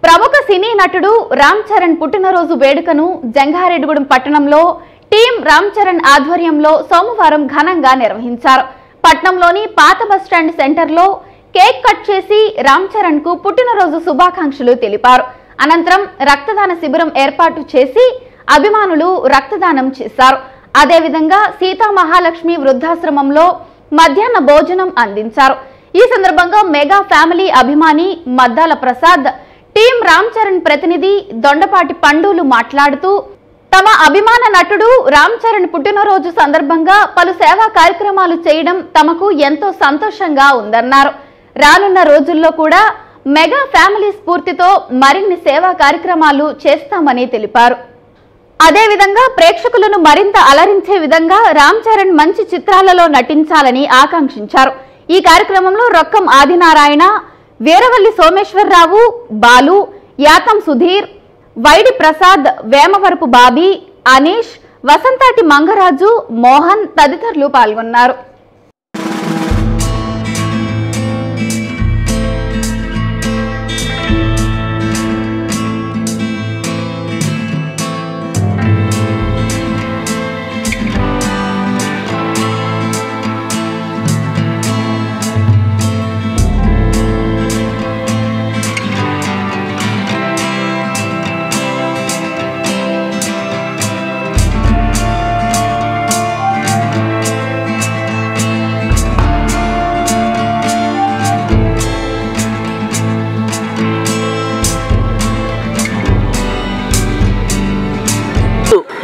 ప్రముఖ సినీ నటుడు రామ్ చరణ్ పుట్టినరోజు వేడుకను జంగారెడ్డిగూడెం పట్టణంలో టీం రామ్ చరణ్ ఆధ్వర్యంలో సోమవారం ఘనంగా నిర్వహించారు. పట్టణంలోని పాత బస్టాండ్ సెంటర్లో కేక్ కట్ చేసి రామ్ చరణ్ కు పుట్టినరోజు శుభాకాంక్షలు తెలిపారు. అనంతరం రక్తదాన శిబిరం ఏర్పాటు చేసి అభిమానులు రక్తదానం చేశారు. అదేవిధంగా సీతా మహాలక్ష్మి వృద్ధాశ్రమంలో మధ్యాహ్న భోజనం అందించారు. ఈ సందర్భంగా మెగా ఫ్యామిలీ అభిమాని మద్దాల ప్రసాద్, టీం రామ్ చరణ్ ప్రతినిధి దొండపాటి పండులు మాట్లాడుతూ తమ అభిమాన నటుడు రామ్ చరణ్ పుట్టినరోజు సందర్భంగా పలు సేవా కార్యక్రమాలు చేయడం తమకు ఎంతో సంతోషంగా ఉందన్నారు. రానున్న రోజుల్లో కూడా మెగా ఫ్యామిలీ స్ఫూర్తితో మరిన్ని సేవా కార్యక్రమాలు చేస్తామని తెలిపారు. అదేవిధంగా ప్రేక్షకులను మరింత అలరించే విధంగా రామ్ చరణ్ మంచి చిత్రాలలో నటించాలని ఆకాంక్షించారు. ఈ కార్యక్రమంలో రొక్కం ఆదినారాయణ, వీరవల్లి సోమేశ్వరరావు, బాలు, యాతం సుధీర్, వైడి ప్రసాద్, వేమవరపు బాబీ, అనీష్, వసంతాటి మంగరాజు, మోహన్ తదితరులు పాల్గొన్నారు.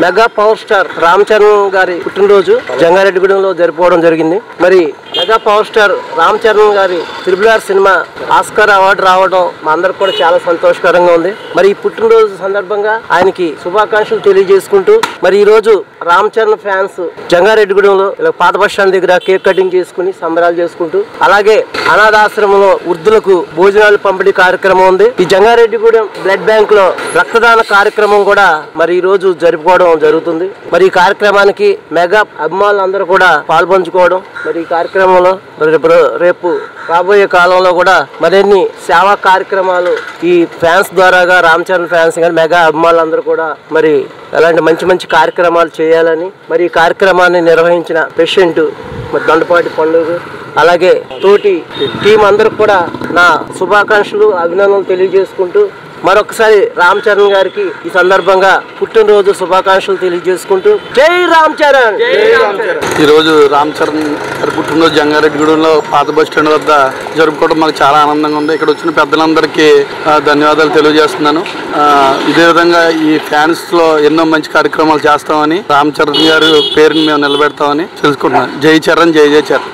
Mega power star Ram Charan గారి పుట్టినరోజు జంగారెడ్డిగూడెంలో జరుపుకోవడం జరిగింది. మరి mega power star Ram Charan గారి RRR సినిమా ఆస్కార్ అవార్డు రావడం మా అందరికి కూడా చాలా సంతోషకరంగా ఉంది. మరి ఈ పుట్టినరోజు సందర్భంగా ఆయనకి శుభాకాంక్షలు తెలియజేసుకుంటూ మరి ఈ రోజు రామ్ చరణ్ ఫ్యాన్స్ జంగారెడ్డిగూడెంలో ఇలా పాత బస్ స్టాండ్ దగ్గర కేక్ కటింగ్ చేసుకుని సంబరాలు చేసుకుంటూ, అలాగే అనాథాశ్రమంలో వృద్ధులకు భోజనాలు పంపిణీ కార్యక్రమం ఉంది. ఈ జంగారెడ్డిగూడెం బ్లడ్ బ్యాంక్ లో రక్తదాన కార్యక్రమం కూడా మరి ఈ రోజు జరుపుకోవడం జరుగుతుంది. మరి ఈ కార్యక్రమానికి మెగా అభిమానులందరూ కూడా పాల్పంచుకోవడం, మరి ఈ కార్యక్రమంలో రేపు రాబోయే కాలంలో కూడా మరిన్ని సేవా కార్యక్రమాలు ఈ ఫ్యాన్స్ ద్వారాగా రామ్ చరణ్ ఫ్యాన్స్ కానీ మెగా అభిమానులందరూ కూడా మరి అలాంటి మంచి మంచి కార్యక్రమాలు చేయాలని మరి ఈ కార్యక్రమాన్ని నిర్వహించిన ప్రెసిడెంట్ మరి దొండపాటి పండుగ, అలాగే తోటి టీం అందరికి కూడా నా శుభాకాంక్షలు అభినందనలు తెలియజేసుకుంటూ మరొకసారి రామ్ చరణ్ గారికి ఈ సందర్భంగా పుట్టినరోజు శుభాకాంక్షలు తెలియజేసుకుంటూ జై రామ్ చరణ్. ఈ రోజు రామ్ చరణ్ గారి పుట్టినరోజు జంగారెడ్డిగూడెంలో పాత బస్ స్టాండ్ వద్ద జరుపుకోవడం మాకు చాలా ఆనందంగా ఉంది. ఇక్కడ వచ్చిన పెద్దలందరికీ ధన్యవాదాలు తెలియజేస్తున్నాను. ఇదే విధంగా ఈ ఫ్యాన్స్ లో ఎన్నో మంచి కార్యక్రమాలు చేస్తామని, రామ్ చరణ్ గారి పేరుని మేము నిలబెడతామని తెలుసుకుంటున్నాను. జై చరణ్, జై జై చరణ్.